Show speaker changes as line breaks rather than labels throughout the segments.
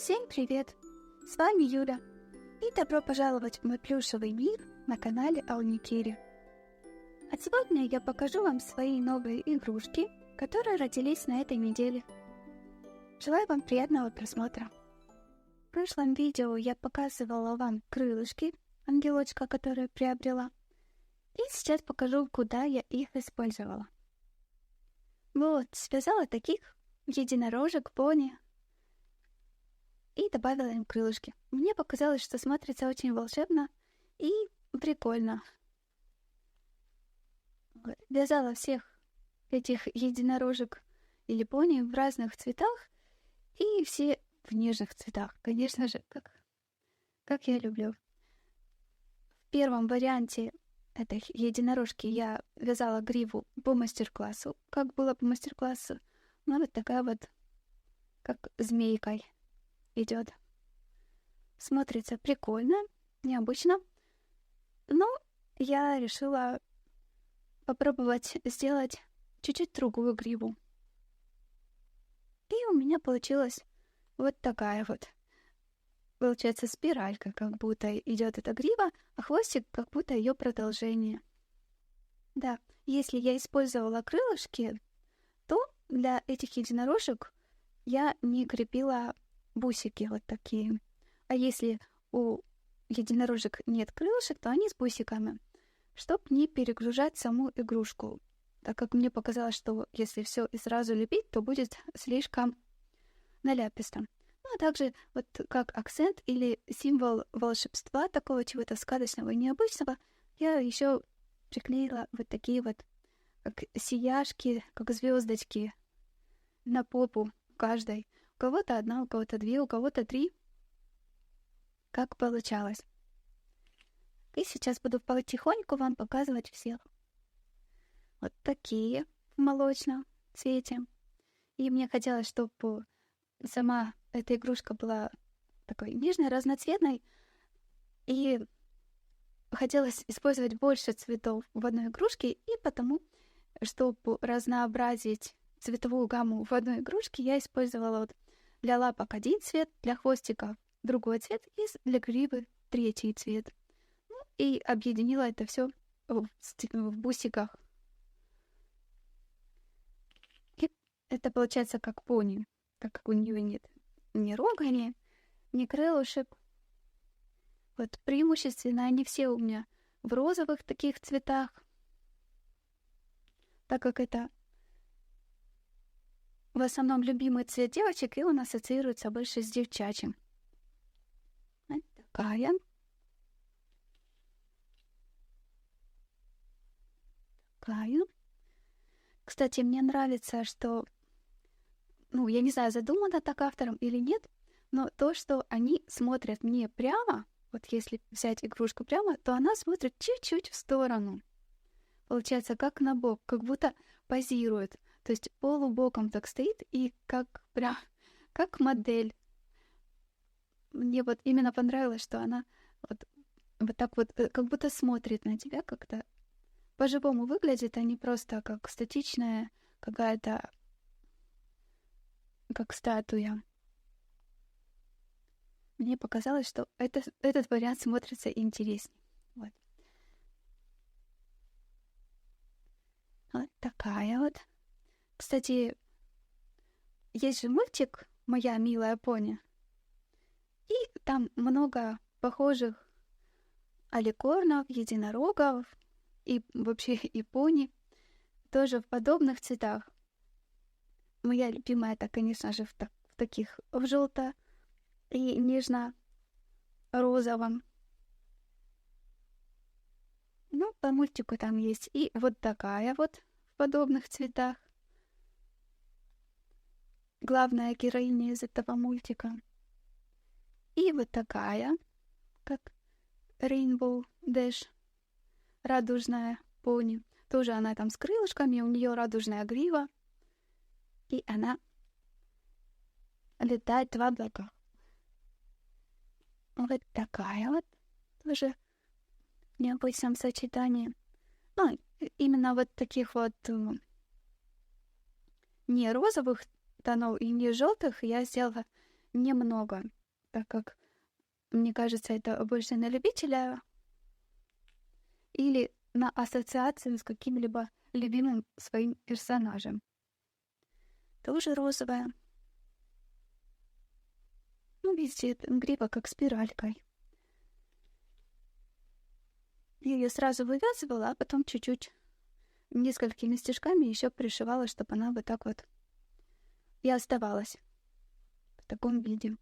Всем привет! С вами Юля, и добро пожаловать в мой плюшевый мир на канале Алникири. А сегодня я покажу вам свои новые игрушки, которые родились на этой неделе. Желаю вам приятного просмотра. В прошлом видео я показывала вам крылышки ангелочка, которые приобрела, и сейчас покажу, куда я их использовала. Вот, связала таких единорожек, пони, и добавила им крылышки. Мне показалось, что смотрится очень волшебно и прикольно. Вязала всех этих единорожек или пони в разных цветах, и все в нежных цветах, конечно же, как я люблю. В первом варианте этой единорожки я вязала гриву по мастер-классу. Как было по мастер-классу? Ну, вот такая вот, как змейкой идет. Смотрится прикольно, необычно. Но я решила попробовать сделать чуть-чуть другую гриву. И у меня получилась вот такая вот. Получается спиралька, как будто идет эта грива, а хвостик как будто ее продолжение. Да, если я использовала крылышки, то для этих единорожек я не крепила бусики вот такие. А если у единорожек нет крылышек, то они с бусиками, чтобы не перегружать саму игрушку. Так как мне показалось, что если все и сразу лепить, то будет слишком наляписто. Ну, а также вот как акцент или символ волшебства, такого чего-то сказочного и необычного, я еще приклеила вот такие вот, как сияшки, как звездочки на попу каждой. У кого-то одна, у кого-то две, у кого-то три. Как получалось. И сейчас буду потихоньку вам показывать всех. Вот такие в молочном цвете. И мне хотелось, чтобы сама эта игрушка была такой нежной, разноцветной. И хотелось использовать больше цветов в одной игрушке. И потому, чтобы разнообразить цветовую гамму в одной игрушке, я использовала вот для лапок один цвет, для хвостиков другой цвет и для гривы третий цвет. Ну, и объединила это все в бусиках. И это получается как пони, так как у нее нет ни рога, ни крылышек. Вот преимущественно они все у меня в розовых таких цветах, так как это в основном любимый цвет девочек, и он ассоциируется больше с девчачьим. Вот такая. Такая. Кстати, мне нравится, что, я не знаю, задумано так автором или нет, но то, что они смотрят мне прямо, вот если взять игрушку прямо, то она смотрит чуть-чуть в сторону. Получается, как на бок, как будто позирует. То есть полубоком так стоит и как модель. Мне вот именно понравилось, что она вот так вот, как будто смотрит на тебя, как-то по-живому выглядит, а не просто как статичная какая-то, как статуя. Мне показалось, что этот вариант смотрится интереснее. Вот. Вот такая вот. Кстати, есть же мультик «Моя милая пони», и там много похожих аликорнов, единорогов и вообще и пони, тоже в подобных цветах. Моя любимая, это, конечно же, в желто и нежно-розовом. Ну, по мультику там есть и вот такая вот в подобных цветах. Главная героиня из этого мультика. И вот такая, как Rainbow Dash, радужная пони. Тоже она там с крылышками, у нее радужная грива. И она летает в облаках. Вот такая вот, тоже в необычном сочетании. Ну, именно вот таких вот не розовых тонов и не желтых я сделала немного, так как, мне кажется, это больше на любителя или на ассоциацию с каким-либо любимым своим персонажем. Тоже розовая. Ну, видите, грива как спиралькой. Я ее сразу вывязывала, а потом чуть-чуть несколькими стежками еще пришивала, чтобы она вот так вот и оставалась в таком виде.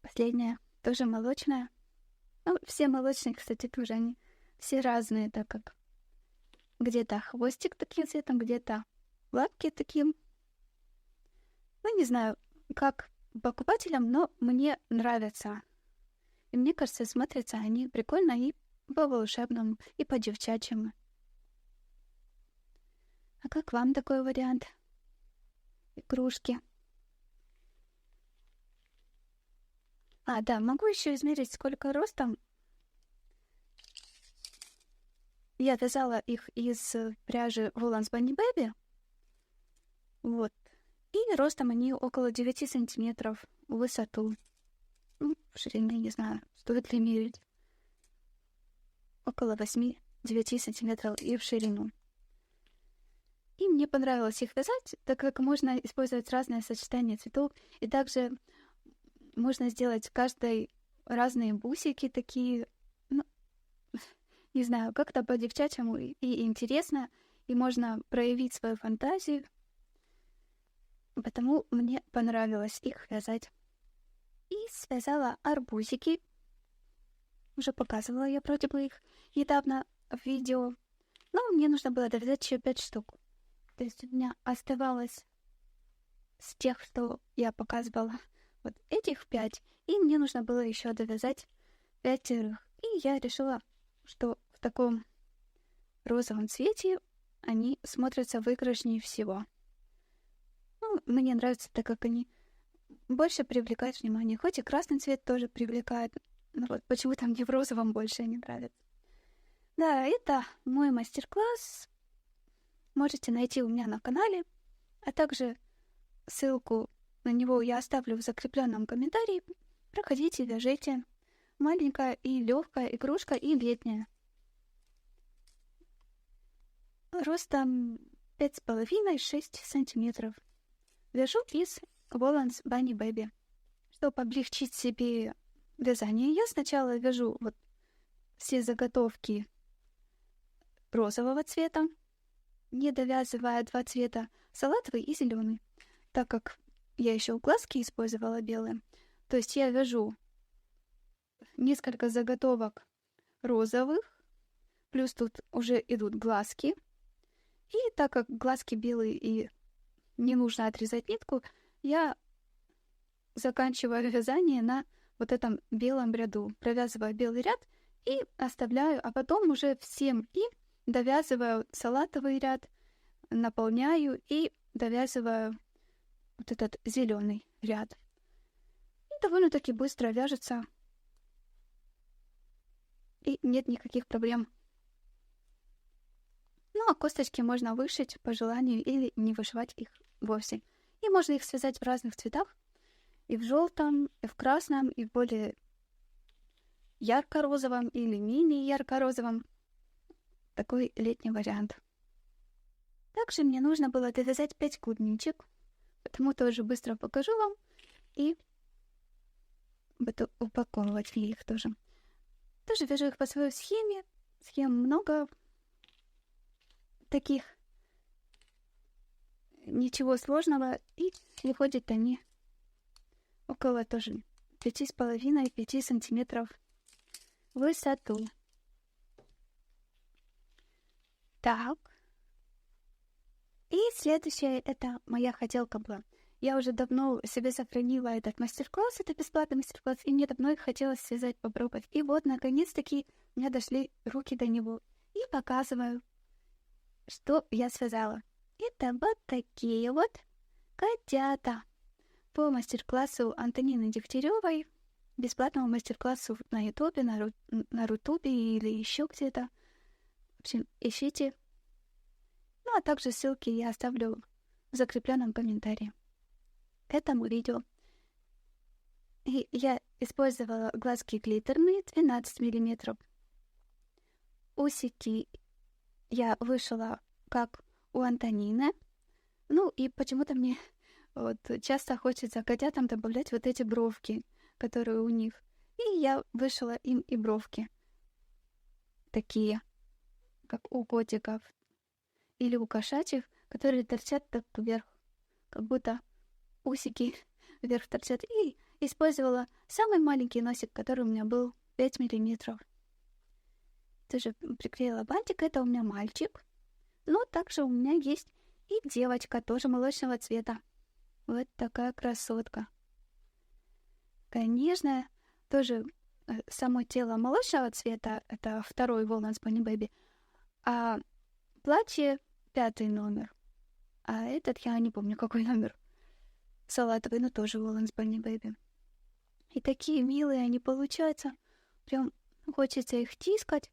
Последняя, тоже молочная. Ну, все молочные, кстати, тоже они все разные, так как где-то хвостик таким цветом, где-то лапки таким. Ну, не знаю, как покупателям, но мне нравятся. И мне кажется, смотрятся они прикольно и по-волшебному, и по-девчачьему. А как вам такой вариант игрушки? А, да, могу еще измерить, сколько ростом. Я вязала их из пряжи Woolens Bunny Baby. Вот. И ростом они около 9 сантиметров в высоту. Ну, в ширине, не знаю, стоит ли мерить. Около 8-9 сантиметров и в ширину. И мне понравилось их вязать, так как можно использовать разные сочетания цветов. И также можно сделать каждой разные бусики такие, ну, не знаю, как-то по-девчачьему и интересно. И можно проявить свою фантазию. Потому мне понравилось их вязать. И связала арбузики. Уже показывала я вроде бы их недавно в видео. Но мне нужно было довязать еще 5 штук. То есть у меня оставалось с тех, что я показывала, вот этих 5. И мне нужно было еще довязать 5. И я решила, что в таком розовом цвете они смотрятся выигрышнее всего. Ну, мне нравится, так как они больше привлекают внимание. Хоть и красный цвет тоже привлекает. Но вот почему-то мне в розовом больше не нравится. Да, это мой мастер-класс. Можете найти у меня на канале. А также ссылку на него я оставлю в закрепленном комментарии. Проходите, вяжите. Маленькая и легкая игрушка и летняя. Ростом 5,5-6 сантиметров. Вяжу из Woolens Bunny Baby. Чтобы облегчить себе вязание, я сначала вяжу вот все заготовки розового цвета, не довязывая 2 цвета, салатовый и зеленый, так как я еще глазки использовала белые. То есть я вяжу несколько заготовок розовых, плюс тут уже идут глазки. И так как глазки белые и не нужно отрезать нитку, я заканчиваю вязание на вот этом белом ряду. Провязываю белый ряд и оставляю, а потом уже всем и довязываю салатовый ряд, наполняю и довязываю вот этот зеленый ряд. И довольно-таки быстро вяжется. И нет никаких проблем. Ну, а косточки можно вышить по желанию или не вышивать их вовсе. И можно их связать в разных цветах. И в желтом, и в красном, и в более ярко-розовом или мини-ярко-розовом. Такой летний вариант. Также мне нужно было довязать 5 клубничек. Потому тоже быстро покажу вам. И буду упаковывать их тоже. Тоже вяжу их по своей схеме. Схем много. Таких ничего сложного, и выходят они около тоже 5,5-5 сантиметров в высоту. Так. И следующее, это моя хотелка была. Я уже давно себе сохранила этот мастер-класс, это бесплатный мастер-класс, и мне давно их хотелось связать, попробовать. И вот, наконец-таки, у меня дошли руки до него. И показываю, что я связала. Это вот такие вот котята по мастер-классу Антонины Дегтяревой, бесплатному мастер-классу на Ютубе, на Рутубе или еще где-то. В общем, ищите. Ну, а также ссылки я оставлю в закрепленном комментарии к этому видео. И я использовала глазки глиттерные 12 миллиметров. Усики я вышила как у Антонины. Ну и почему-то мне вот часто хочется котятам добавлять вот эти бровки, которые у них. И я вышила им и бровки. Такие, как у котиков. Или у кошачьих, которые торчат так вверх. Как будто усики вверх торчат. И использовала самый маленький носик, который у меня был 5 миллиметров. Тоже приклеила бантик. Это у меня мальчик. Но также у меня есть и девочка, тоже молочного цвета. Вот такая красотка. Конечно, тоже само тело молочного цвета, это второй Woolens Bunny Baby, а платье 5 номер. А этот я не помню, какой номер. Салатовый, но тоже Woolens Bunny Baby. И такие милые они получаются. Прям хочется их тискать.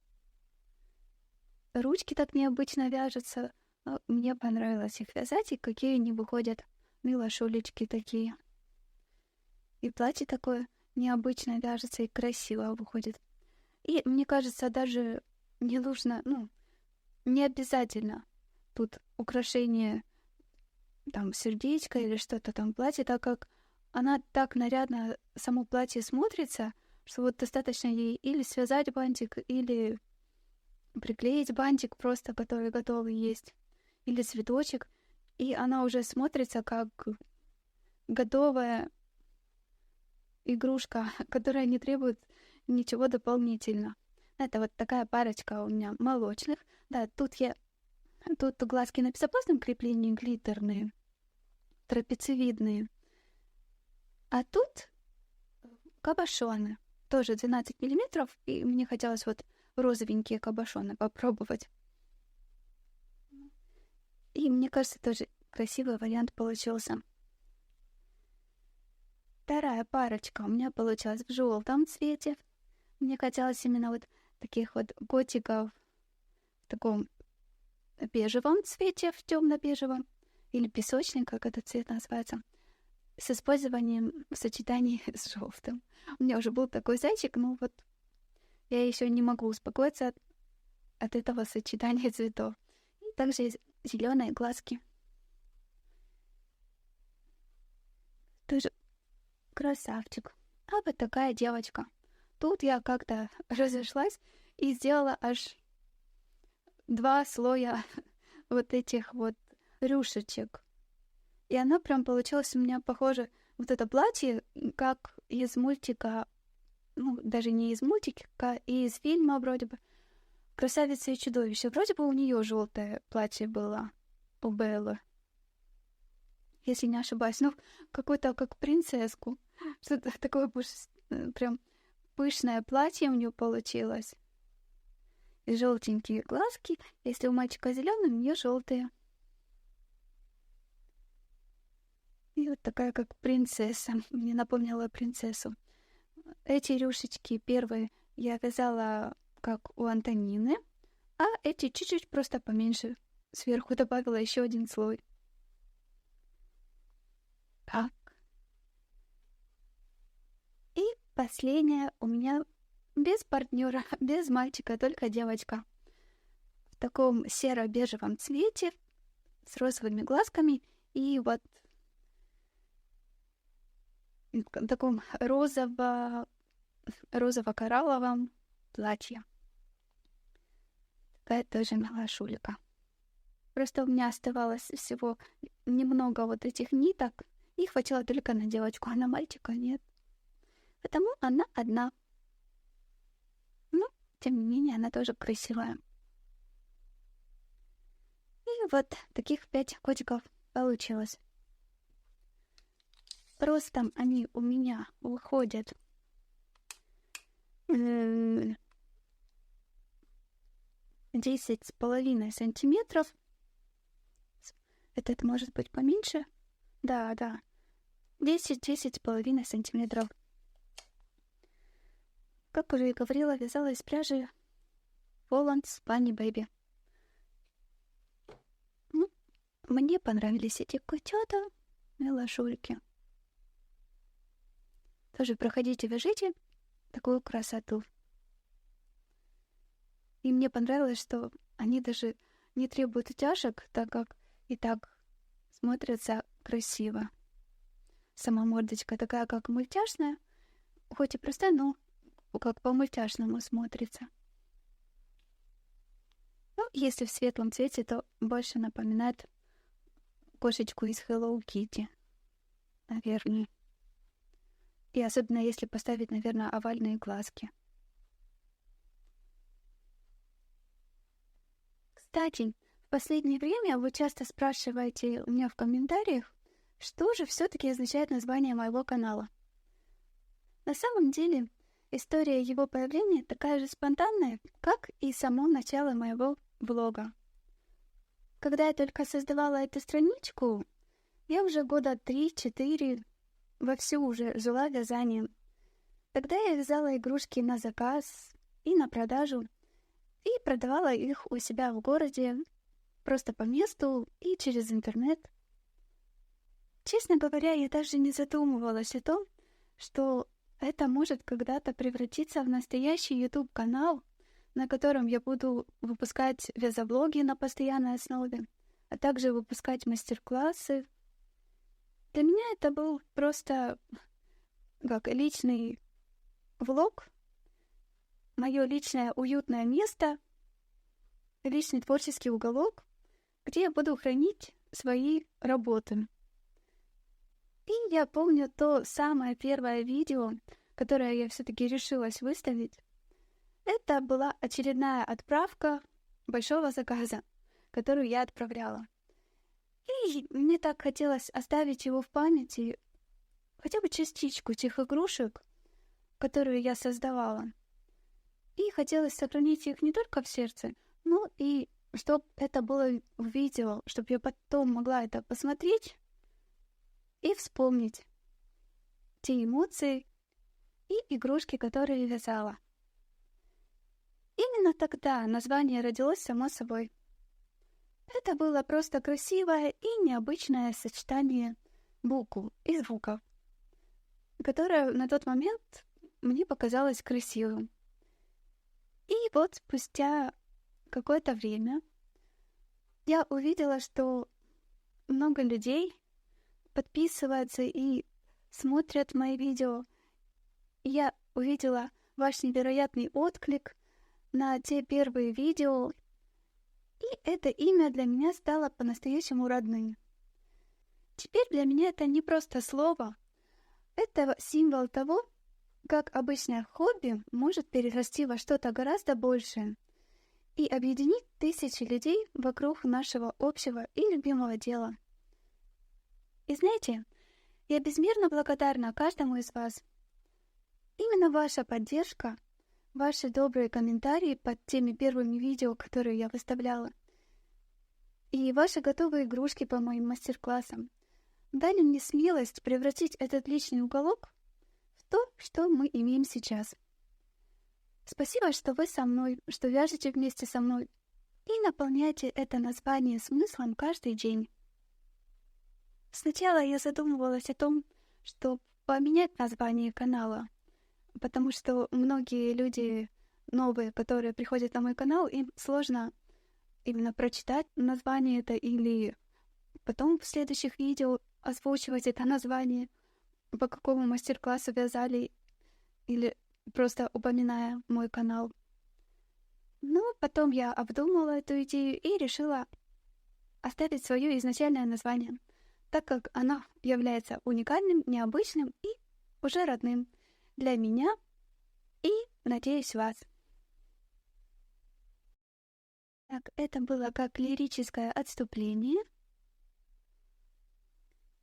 Ручки так необычно вяжутся. Но мне понравилось их вязать, и какие они выходят. Милошулечки такие. И платье такое необычно вяжется и красиво выходит. И мне кажется, даже не нужно, не обязательно тут украшение, там, сердечко или что-то там платье, так как она так нарядно, само платье смотрится, что вот достаточно ей или связать бантик, или приклеить бантик просто, который готовый есть, или цветочек, и она уже смотрится как готовая игрушка, которая не требует ничего дополнительно. Это вот такая парочка у меня молочных. Да, тут глазки на безопасном креплении глиттерные, трапециевидные. А тут кабошоны. Тоже 12 миллиметров. И мне хотелось вот розовенькие кабошоны попробовать. И мне кажется, тоже красивый вариант получился. Вторая парочка у меня получилась в желтом цвете. Мне хотелось именно вот таких вот котиков в таком бежевом цвете, в темно-бежевом, или песочный, как этот цвет называется, с использованием в сочетании с желтым. У меня уже был такой зайчик, но вот я еще не могу успокоиться от этого сочетания цветов. И также зеленые глазки. Тоже красавчик. А вот такая девочка. Тут я как-то разошлась и сделала аж 2 слоя вот этих вот рюшечек. И оно прям получилось у меня похоже, вот это платье, как из мультика, даже не из мультика, и из фильма вроде бы «Красавица и чудовище». Вроде бы у нее желтое платье было, у Беллы. Если не ошибаюсь. Какое-то как принцесску. Что-то такое прям пышное платье у нее получилось. И желтенькие глазки. Если у мальчика зеленые, у нее желтые. И вот такая как принцесса. Мне напомнила принцессу. Эти рюшечки первые я вязала как у Антонины, а эти чуть-чуть просто поменьше. Сверху добавила еще 1 слой. Так. И последняя у меня без партнера, без мальчика, только девочка. В таком серо-бежевом цвете, с розовыми глазками и вот в таком розово-коралловом платье. Такая тоже милашулька. Просто у меня оставалось всего немного вот этих ниток, и хватило только на девочку, а на мальчика нет. Потому она одна. Тем не менее, она тоже красивая. И вот таких 5 котиков получилось. Ростом они у меня выходят 10,5 сантиметров. Этот может быть поменьше. Да. 10,5 сантиметров. Как уже и говорила, вязала из пряжи Woolens Bunny Baby. Мне понравились эти котята, милашульки. Тоже проходите, вяжите такую красоту. И мне понравилось, что они даже не требуют утяжек, так как и так смотрятся красиво. Сама мордочка такая, как мультяшная, хоть и простая, но как по-мультяшному смотрится. Ну, если в светлом цвете, то больше напоминает кошечку из Hello Kitty, наверное. И особенно если поставить, наверное, овальные глазки. Кстати, в последнее время вы часто спрашиваете у меня в комментариях, что же все-таки означает название моего канала. На самом деле, история его появления такая же спонтанная, как и само начало моего блога. Когда я только создавала эту страничку, я уже года 3-4 вовсю уже жила вязанием. Тогда я вязала игрушки на заказ и на продажу, и продавала их у себя в городе, просто по месту и через интернет. Честно говоря, я даже не задумывалась о том, что это может когда-то превратиться в настоящий YouTube-канал, на котором я буду выпускать вязоблоги на постоянной основе, а также выпускать мастер-классы. Для меня это был просто как личный влог, мое личное уютное место, личный творческий уголок, где я буду хранить свои работы. И я помню то самое первое видео, которое я все-таки решилась выставить. Это была очередная отправка большого заказа, которую я отправляла. И мне так хотелось оставить его в памяти, хотя бы частичку тех игрушек, которые я создавала. И хотелось сохранить их не только в сердце, но и чтобы это было в видео, чтобы я потом могла это посмотреть и вспомнить те эмоции и игрушки, которые вязала. Именно тогда название родилось само собой. Это было просто красивое и необычное сочетание букв и звуков, которое на тот момент мне показалось красивым. И вот спустя какое-то время я увидела, что много людей подписываются и смотрят мои видео. Я увидела ваш невероятный отклик на те первые видео, и это имя для меня стало по-настоящему родным. Теперь для меня это не просто слово, это символ того, как обычное хобби может перерасти во что-то гораздо большее и объединить тысячи людей вокруг нашего общего и любимого дела. И знаете, я безмерно благодарна каждому из вас. Именно ваша поддержка, ваши добрые комментарии под теми первыми видео, которые я выставляла, и ваши готовые игрушки по моим мастер-классам дали мне смелость превратить этот личный уголок в то, что мы имеем сейчас. Спасибо, что вы со мной, что вяжете вместе со мной и наполняете это название смыслом каждый день. Сначала я задумывалась о том, что поменять название канала, потому что многие люди новые, которые приходят на мой канал, им сложно именно прочитать название это или потом в следующих видео озвучивать это название, по какому мастер-классу вязали или просто упоминая мой канал. Но потом я обдумала эту идею и решила оставить свое изначальное название, так как оно является уникальным, необычным и уже родным для меня и, надеюсь, вас. Так, это было как лирическое отступление.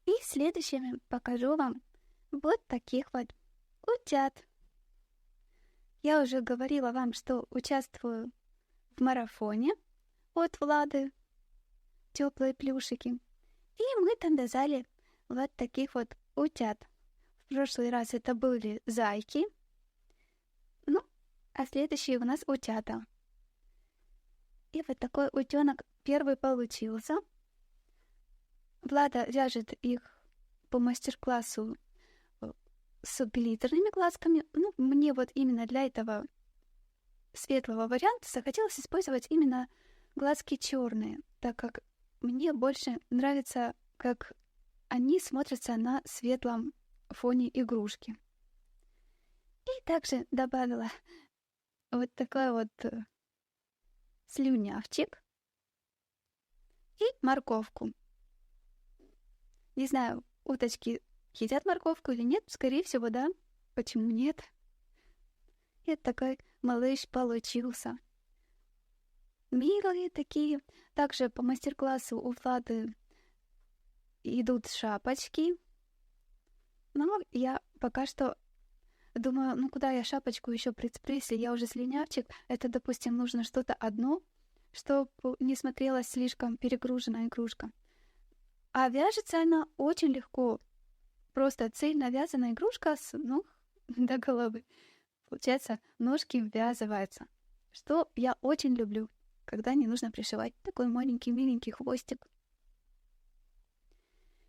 И следующим покажу вам вот таких вот утят. Я уже говорила вам, что участвую в марафоне от Влады «Теплые плюшики». И мы там вязали вот таких вот утят. В прошлый раз это были зайки. Ну, а следующие у нас утята. И вот такой утенок первый получился. Влада вяжет их по мастер-классу с глиттерными глазками. Ну, мне вот именно для этого светлого варианта захотелось использовать именно глазки черные, так как мне больше нравится, как они смотрятся на светлом фоне игрушки. И также добавила вот такой вот слюнявчик и морковку. Не знаю, уточки едят морковку или нет, скорее всего, да. Почему нет? И такой малыш получился. Милые такие. Также по мастер-классу у Влады идут шапочки. Но я пока что думаю, ну куда я шапочку еще прицеплю, если я уже слюнявчик. Это, допустим, нужно что-то одно, чтобы не смотрелась слишком перегруженная игрушка. А вяжется она очень легко. Просто цельно вязаная игрушка с ног до головы. Получается, ножки ввязываются. Что я очень люблю, когда не нужно пришивать такой маленький миленький хвостик.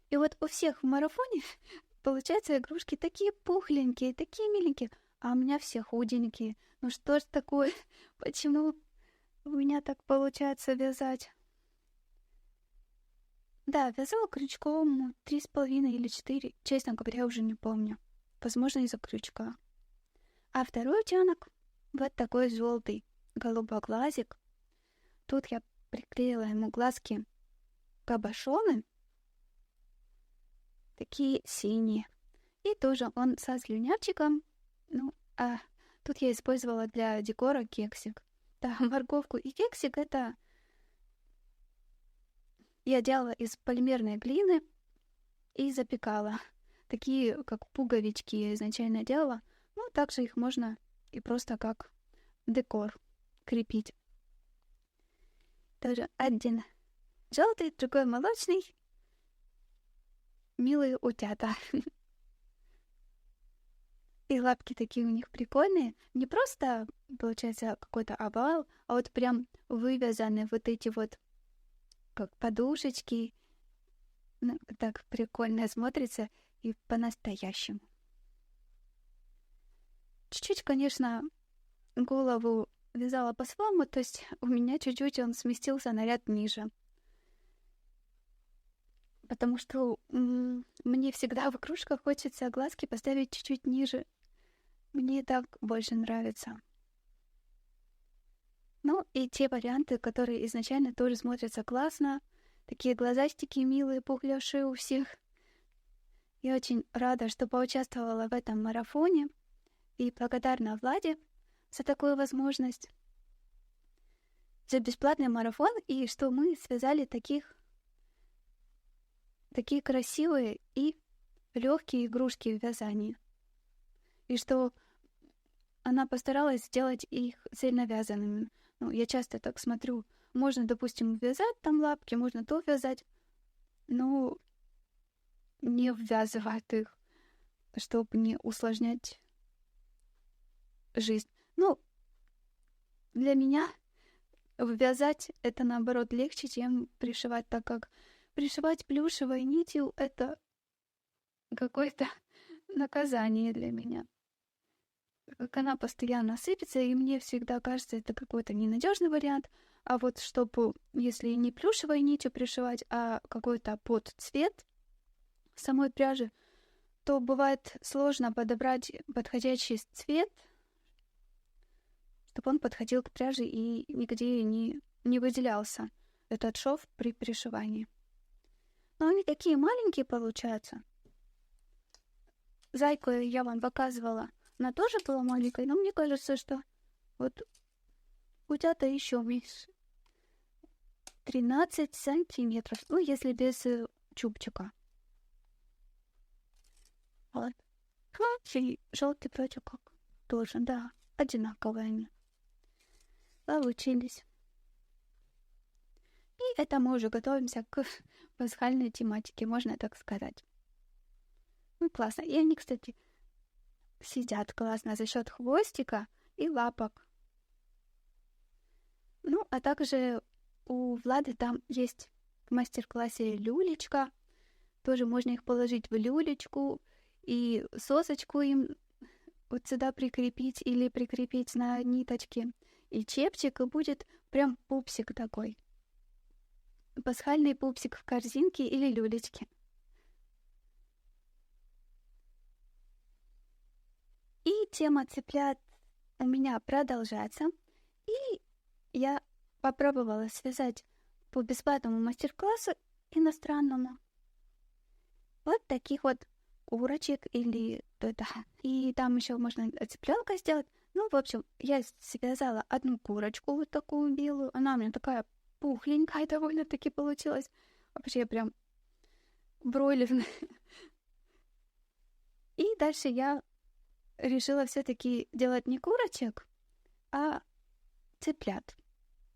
И вот у всех в марафоне получаются игрушки такие пухленькие, такие миленькие, а у меня все худенькие. Ну что ж такое? Почему у меня так получается вязать? Да, вязала крючком 3,5 или 4, честно говоря, уже не помню. Возможно, из-за крючка. А второй утенок вот такой желтый голубоглазик. Тут я приклеила ему глазки кабошоны, такие синие. И тоже он со слюнявчиком. Ну, а тут я использовала для декора кексик. Да, морковку и кексик это я делала из полимерной глины и запекала. Такие, как пуговички, я изначально делала. Ну, также их можно и просто как декор крепить. Тоже один желтый, другой молочный. Милые утята. И лапки такие у них прикольные. Не просто, получается, какой-то овал, а вот прям вывязаны вот эти вот как подушечки. Ну, так прикольно смотрится и по-настоящему. Чуть-чуть, конечно, голову вязала по-своему, то есть у меня чуть-чуть он сместился на ряд ниже. Потому что мне всегда в игрушках хочется глазки поставить чуть-чуть ниже. Мне так больше нравится. Ну и те варианты, которые изначально тоже смотрятся классно. Такие глазастики милые, пухляши у всех. Я очень рада, что поучаствовала в этом марафоне. И благодарна Владе за такую возможность. За бесплатный марафон. И что мы связали такие красивые и легкие игрушки в вязании. И что она постаралась сделать их цельновязанными. Ну, я часто так смотрю. Можно, допустим, вязать там лапки, можно то вязать, но не ввязывать их, чтобы не усложнять жизнь. Ну, для меня вязать это, наоборот, легче, чем пришивать, так как пришивать плюшевой нитью — это какое-то наказание для меня. Как она постоянно сыпется, и мне всегда кажется, это какой-то ненадежный вариант. А вот чтобы, если не плюшевой нитью пришивать, а какой-то подцвет самой пряжи, то бывает сложно подобрать подходящий цвет, чтобы он подходил к пряже и нигде не выделялся этот шов при пришивании. Но они такие маленькие получаются. Зайку я вам показывала. Она тоже была маленькой, но мне кажется, что вот утята еще меньше. 13 сантиметров. Ну, если без чубчика. Вот. И желтый пятик тоже, да. Одинаковые они. Получились. И это мы уже готовимся к пасхальной тематике, можно так сказать. Ну, классно. И они, кстати, сидят классно за счет хвостика и лапок. Ну, а также у Влады там есть в мастер-классе люлечка. тоже можно их положить в люлечку и сосочку им вот сюда прикрепить или прикрепить на ниточке. И чепчик, и будет прям пупсик такой. Пасхальный пупсик в корзинке или люлечке. И тема цыплят у меня продолжается. И я попробовала связать по бесплатному мастер-классу иностранному вот таких вот курочек или то-то. И там еще можно цыпленка сделать. Ну, в общем, я связала одну курочку вот такую белую. Она у меня такая пухленькая довольно-таки получилась. Вообще прям бройлерная. И дальше я решила все-таки делать не курочек, а цыплят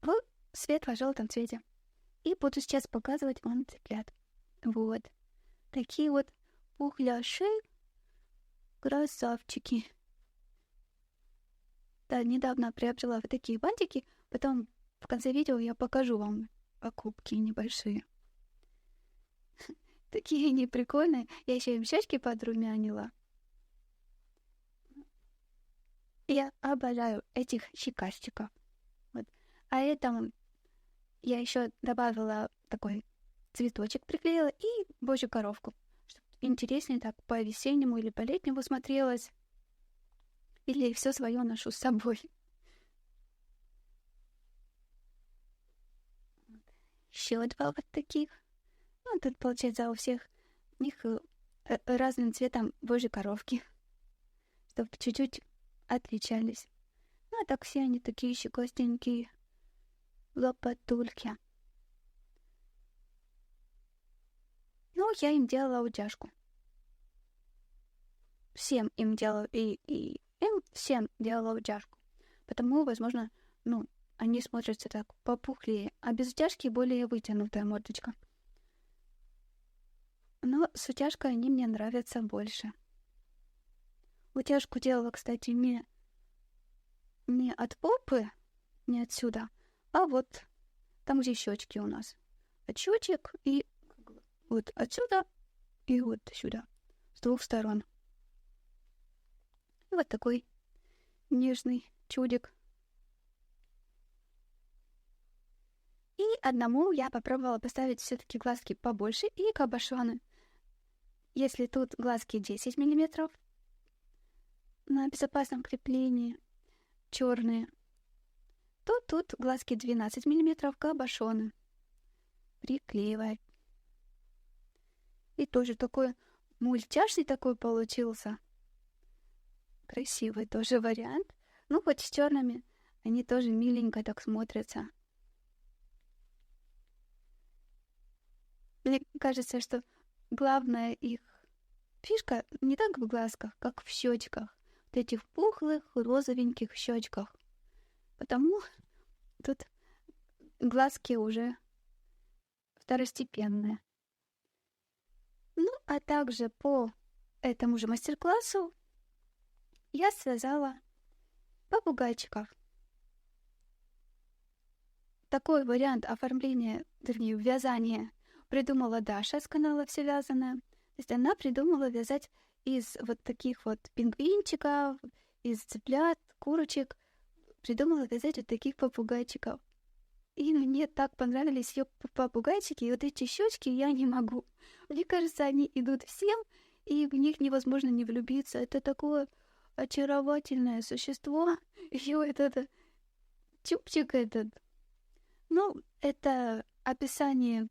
в светло-желтом цвете. И буду сейчас показывать вам цыплят. Вот. Такие вот пухляши, красавчики. Да, недавно приобрела вот такие бантики. Потом в конце видео я покажу вам покупки небольшие. Такие они прикольные. Я еще им щечки подрумянила. Я обожаю этих щекастиков. Вот. А этому я еще добавила такой цветочек, приклеила и божью коровку. Чтобы интереснее так по-весеннему или по-летнему смотрелось. Или все свое ношу с собой. Еще два вот таких. Ну, тут, получается, у всех них разным цветом божьи коровки. Чтобы чуть-чуть отличались. Ну, а так все они такие щекостенькие. Лопатульки. Ну, я им делала утяжку. Всем им делала и им всем делала утяжку. Потому, возможно, ну, они смотрятся так попухлее, а без утяжки более вытянутая мордочка. Но с утяжкой они мне нравятся больше. Утяжку делала, кстати, не от попы, не отсюда, а вот там, где щечки у нас. От щечек и вот отсюда и вот сюда. С двух сторон. И вот такой нежный чудик. И одному я попробовала поставить все-таки глазки побольше и кабошоны. Если тут глазки 10 мм на безопасном креплении, черные, то тут глазки 12 мм кабошоны. Приклеивай. И тоже такой мультяшный такой получился. Красивый тоже вариант. Ну, хоть с черными, они тоже миленько так смотрятся. Мне кажется, что главная их фишка не так в глазках, как в щечках. Вот этих пухлых, розовеньких щечках. Потому тут глазки уже второстепенные. Ну, а также по этому же мастер-классу я связала попугайчиков. Такой вариант оформления, вернее, вязания придумала Даша с канала «Все вязаное». То есть она придумала вязать из вот таких вот пингвинчиков, из цыплят, курочек. Придумала вязать вот таких попугайчиков. И мне так понравились ее попугайчики, и вот эти щечки я не могу. Мне кажется, они идут всем, и в них невозможно не влюбиться. Это такое очаровательное существо. Еще этот чупчик этот. Ну, это описание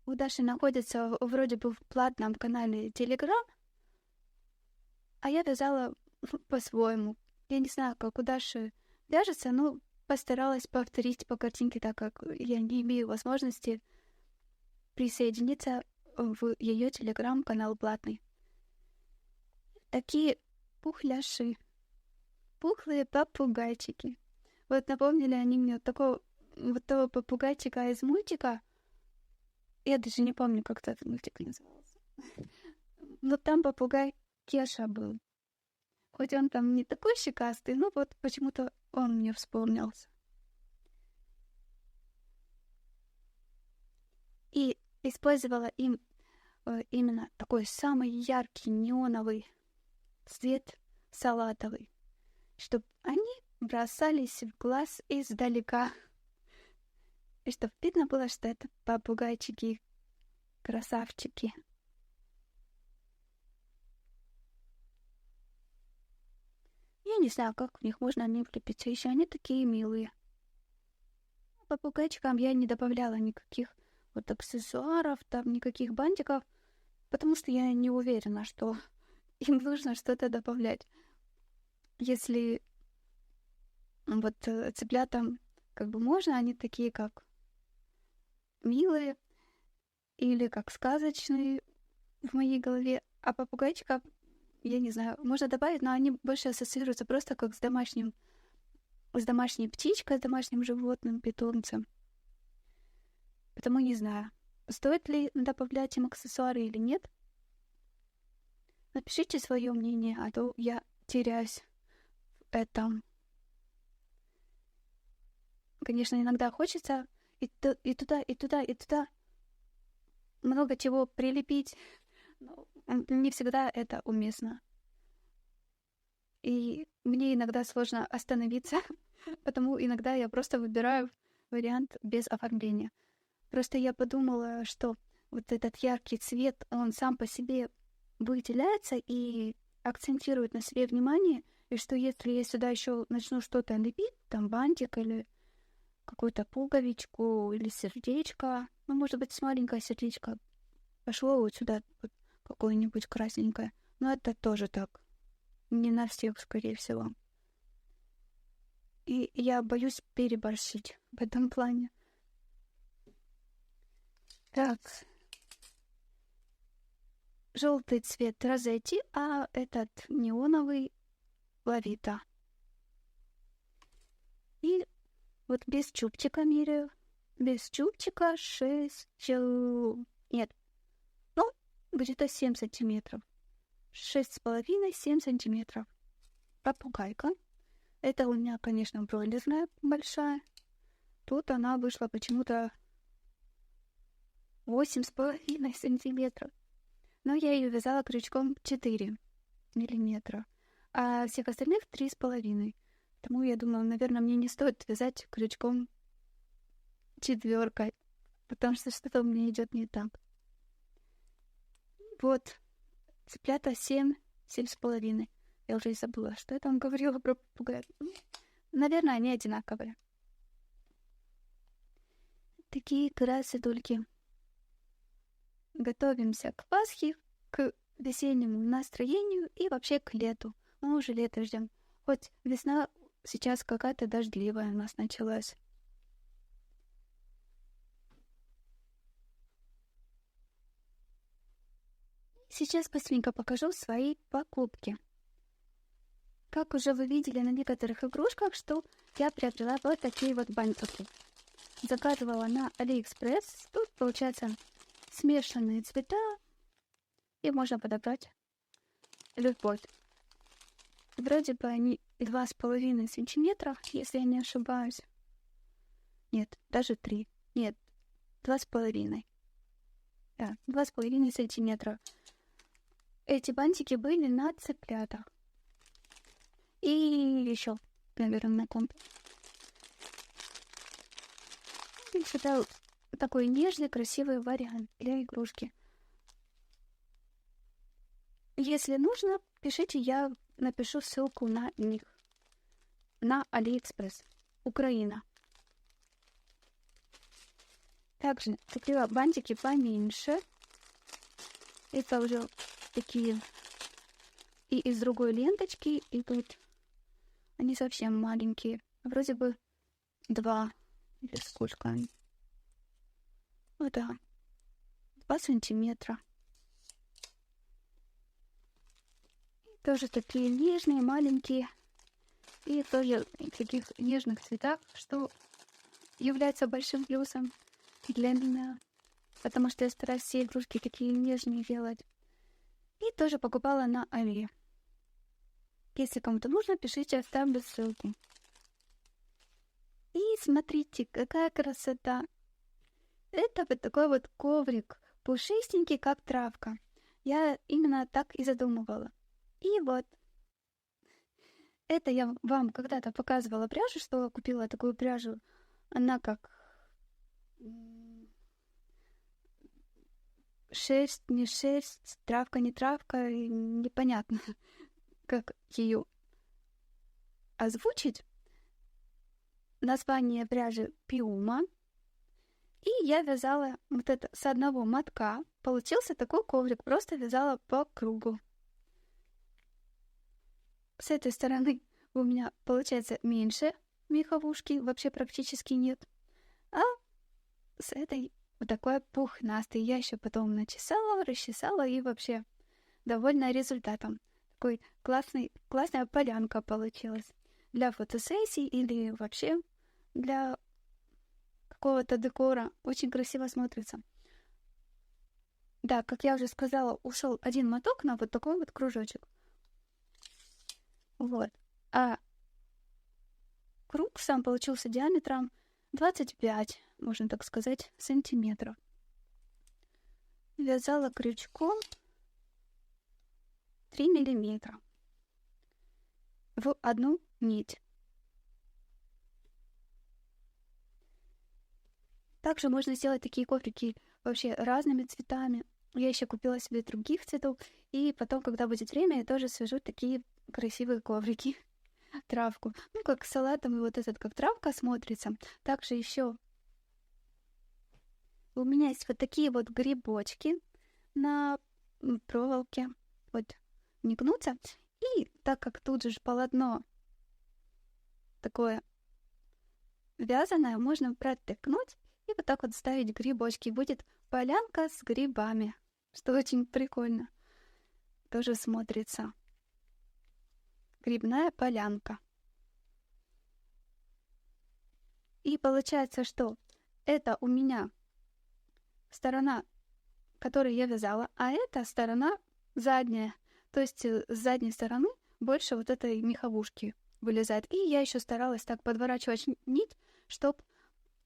у Даши находится вроде бы в платном канале Telegram, а я вязала по-своему. Я не знаю, как у Даши вяжется, но постаралась повторить по картинке, так как я не имею возможности присоединиться в ее телеграм-канал платный. Такие пухляши. Пухлые попугайчики. Вот напомнили они мне такого вот того попугайчика из мультика. Я даже не помню, как этот мультик назывался. Но там попугай Кеша был. Хоть он там не такой щекастый, но вот почему-то он мне вспомнился. И использовала им именно такой самый яркий неоновый цвет, салатовый, чтобы они бросались в глаз издалека. И чтобы видно было, что это попугайчики, красавчики. Я не знаю, как в них можно не влюбиться, еще они такие милые. Попугайчикам я не добавляла никаких вот аксессуаров, там никаких бантиков, потому что я не уверена, что им нужно что-то добавлять. Если вот цыплятам как бы можно, они такие как милые или как сказочные в моей голове, а попугайчиков, я не знаю, можно добавить, но они больше ассоциируются просто как с домашней птичкой, с домашним животным, питомцем. Потому не знаю, стоит ли добавлять им аксессуары или нет. Напишите свое мнение, а то я теряюсь в этом. Конечно, иногда хочется и туда, и туда, и туда много чего прилепить, но не всегда это уместно. И мне иногда сложно остановиться, потому иногда я просто выбираю вариант без оформления. Просто я подумала, что вот этот яркий цвет, он сам по себе выделяется и акцентирует на себе внимание, и что если я сюда еще начну что-то лепить, там бантик или какую-то пуговичку или сердечко, ну, может быть, маленькое сердечко пошло вот сюда, вот, какое-нибудь красненькое, но это тоже так, не на всех, скорее всего. И я боюсь переборщить в этом плане. Так, желтый цвет розетти, а этот неоновый лавита. И вот без чубчика меряю. Без чубчика 6... Нет. Ну, где-то 7 сантиметров. 6,5-7 сантиметров. Попугайка. Это у меня, конечно, бройлерная большая. Тут она вышла почему-то 8,5 сантиметров. Но я ее вязала крючком 4 миллиметра. А всех остальных 3,5. Потому я думала, наверное, мне не стоит вязать крючком 4, потому что что-то у меня идет не так. Вот, цыплята 7,5. Я уже и забыла, что я там говорила про попугая. Наверное, они одинаковые. Такие красотульки. Готовимся к Пасхе, к весеннему настроению и вообще к лету. Мы уже лето ждем. Хоть весна сейчас какая-то дождливая у нас началась. Сейчас быстренько покажу свои покупки. Как уже вы видели на некоторых игрушках, что я приобрела вот такие вот бантики. Заказывала на AliExpress. Тут получается смешанные цвета. И можно подобрать любой. Вроде бы они 2,5 сантиметра, если я не ошибаюсь. Нет, даже 3. Нет, 2,5. Да, 2,5 сантиметра. Эти бантики были на цыплятах. И еще, наверное, на комп. Это такой нежный, красивый вариант для игрушки. Если нужно, пишите, я напишу ссылку на них. На AliExpress. Украина. Также купила бантики поменьше. Это уже такие и из другой ленточки, и тут они совсем маленькие. Вроде бы 2 или сколько они. Ну да, 2 сантиметра. И тоже такие нежные, маленькие. И тоже в таких нежных цветах, что является большим плюсом для меня. Потому что я стараюсь все игрушки такие нежные делать. И тоже покупала на Али. Если кому-то нужно, пишите, оставлю ссылку. И смотрите, какая красота. Это вот такой вот коврик пушистенький, как травка. Я именно так и задумывала. И вот, это я вам когда-то показывала пряжу, что купила такую пряжу. Она как шерсть, не шерсть, травка, не травка, и непонятно, как ее озвучить. Название пряжи Пиума. И я вязала вот это с одного мотка. Получился такой коврик, просто вязала по кругу. С этой стороны у меня получается меньше меховушки, вообще практически нет. А с этой вот такой пухнастый. Я еще потом начесала, расчесала и вообще довольна результатом. Такой классная полянка получилась. Для фотосессий или вообще для какого-то декора. Очень красиво смотрится. Да, как я уже сказала, ушел один моток на вот такой вот кружочек. Вот. А круг сам получился диаметром 25, можно так сказать, сантиметров. Вязала крючком 3 миллиметра в одну нить. Также можно сделать такие коврики вообще разными цветами. Я еще купила себе других цветов. И потом, когда будет время, я тоже свяжу такие красивые коврики. Травку. Ну, как салатом, и вот этот, как травка смотрится. Также еще у меня есть вот такие вот грибочки на проволоке. Вот, не гнутся. И так как тут же полотно такое вязаное, можно протыкнуть и вот так вот ставить грибочки. Будет полянка с грибами, что очень прикольно. Тоже смотрится. Грибная полянка. И получается, что это у меня сторона, которую я вязала, а это сторона задняя. То есть с задней стороны больше вот этой меховушки вылезает. И я еще старалась так подворачивать нить, чтобы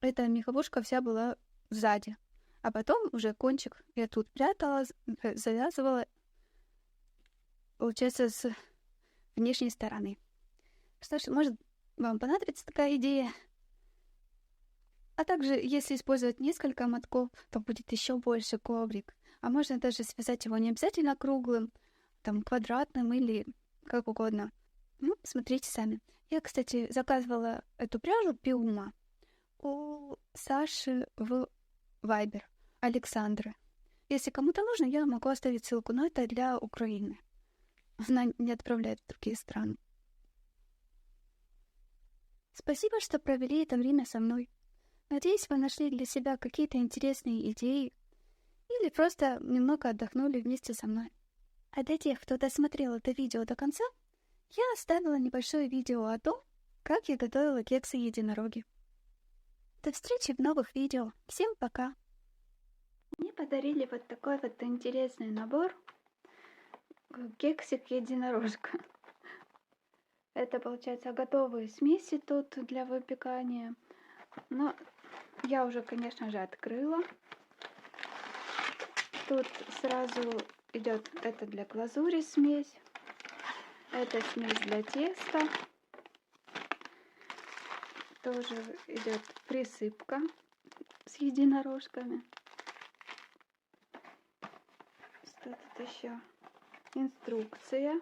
эта меховушка вся была сзади. А потом уже кончик я тут прятала, завязывала, получается, с внешней стороны. Что ж, может, вам понадобится такая идея. А также, если использовать несколько мотков, то будет еще больше коврик. А можно даже связать его не обязательно круглым, там, квадратным или как угодно. Ну, смотрите сами. Я, кстати, заказывала эту пряжу Пиума у Саши в Viber, Александры. Если кому-то нужно, я могу оставить ссылку, но это для Украины. Она не отправляет в другие страны. Спасибо, что провели это время со мной. Надеюсь, вы нашли для себя какие-то интересные идеи или просто немного отдохнули вместе со мной. А для тех, кто досмотрел это видео до конца, я оставила небольшое видео о том, как я готовила кексы-единороги. До встречи в новых видео. Всем пока! Мне подарили вот такой вот интересный набор кексик-единорожка. Это, получается, готовые смеси тут для выпекания. Но я уже, конечно же, открыла. Тут сразу идет это для глазури смесь. Это смесь для теста. Тоже идет присыпка с единорожками. Что тут еще? Инструкция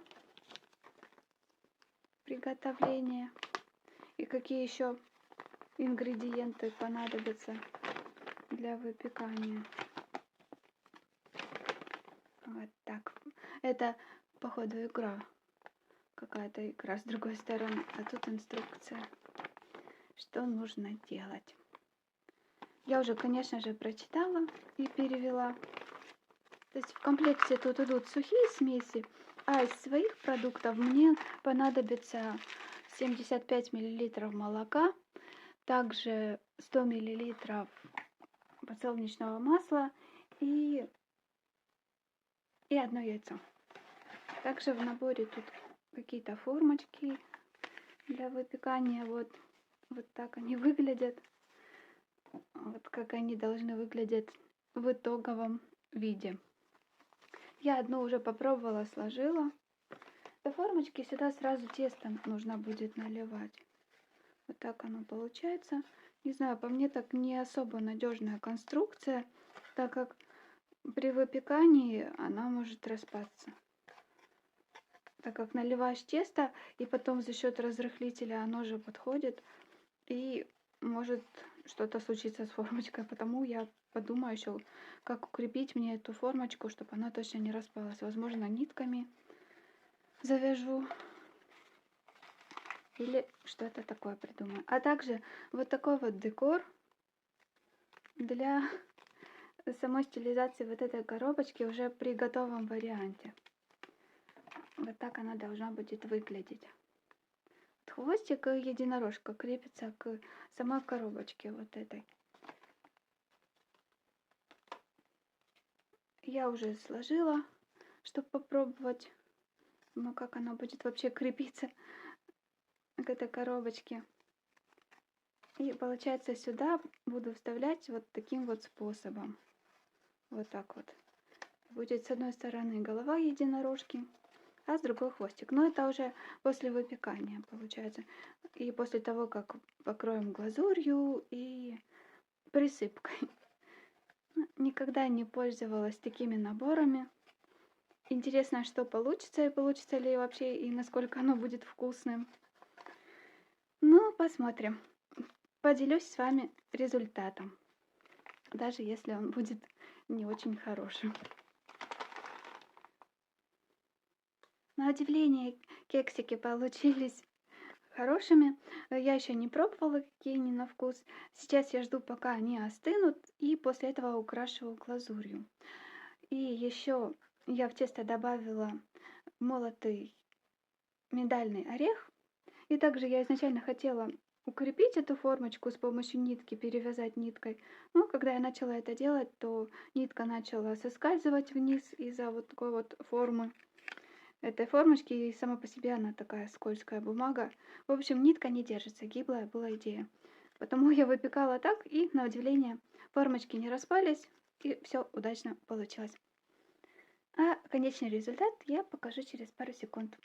приготовления. И какие еще ингредиенты понадобятся для выпекания. Вот так. Это, походу, икра. Какая-то икра с другой стороны. А тут инструкция, что нужно делать. Я уже, конечно же, прочитала и перевела. То есть в комплекте тут идут сухие смеси, а из своих продуктов мне понадобится 75 мл молока, также 100 мл подсолнечного масла и одно яйцо. Также в наборе тут какие-то формочки для выпекания. Вот так они выглядят. Вот как они должны выглядеть в итоговом виде. Я одну уже попробовала, сложила. До формочки сюда сразу тесто нужно будет наливать. Вот так оно получается. Не знаю, по мне так не особо надежная конструкция, так как при выпекании она может распасться. Так как наливаешь тесто, и потом за счет разрыхлителя оно же подходит, и может что-то случиться с формочкой. Потому я подумаю еще, как укрепить мне эту формочку, чтобы она точно не распалась. Возможно, нитками завяжу или что-то такое придумаю. А также вот такой вот декор для самой стилизации вот этой коробочки уже при готовом варианте. Вот так она должна будет выглядеть. Хвостик единорожка крепится к самой коробочке вот этой. Я уже сложила, чтобы попробовать, ну как она будет вообще крепиться к этой коробочке. И получается сюда буду вставлять вот таким вот способом. Вот так вот. Будет с одной стороны голова единорожки, а с другой хвостик. Но это уже после выпекания получается. И после того, как покроем глазурью и присыпкой. Никогда не пользовалась такими наборами. Интересно, что получится, и получится ли вообще, и насколько оно будет вкусным. Ну, посмотрим. Поделюсь с вами результатом, даже если он будет не очень хорошим. На удивление, кексики получились хорошими. Я еще не пробовала, какие они на вкус. Сейчас я жду, пока они остынут, и после этого украшиваю глазурью. И еще я в тесто добавила молотый миндальный орех. И также я изначально хотела укрепить эту формочку с помощью нитки, перевязать ниткой. Но когда я начала это делать, то нитка начала соскальзывать вниз из-за вот такой вот формы этой формочки. И сама по себе она такая скользкая бумага. В общем, нитка не держится, гиблая была идея. Потому я выпекала так, и на удивление формочки не распались, и все удачно получилось. А конечный результат я покажу через пару секунд.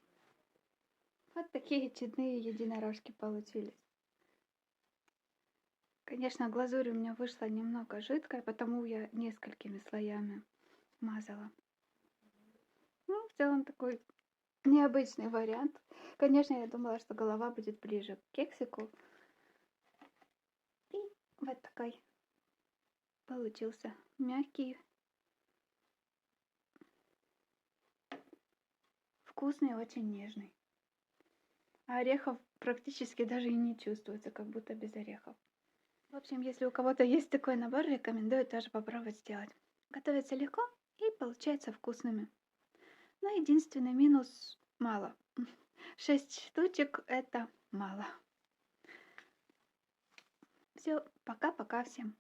Вот такие чудные единорожки получились. Конечно, глазурь у меня вышла немного жидкая, потому я несколькими слоями мазала. Ну, в целом такой необычный вариант. Конечно, я думала, что голова будет ближе к кексику. И вот такой получился мягкий, вкусный, очень нежный. А орехов практически даже и не чувствуется, как будто без орехов. В общем, если у кого-то есть такой набор, рекомендую тоже попробовать сделать. Готовится легко и получается вкусными. Но единственный минус — мало. 6 штучек это мало. Все, пока-пока всем.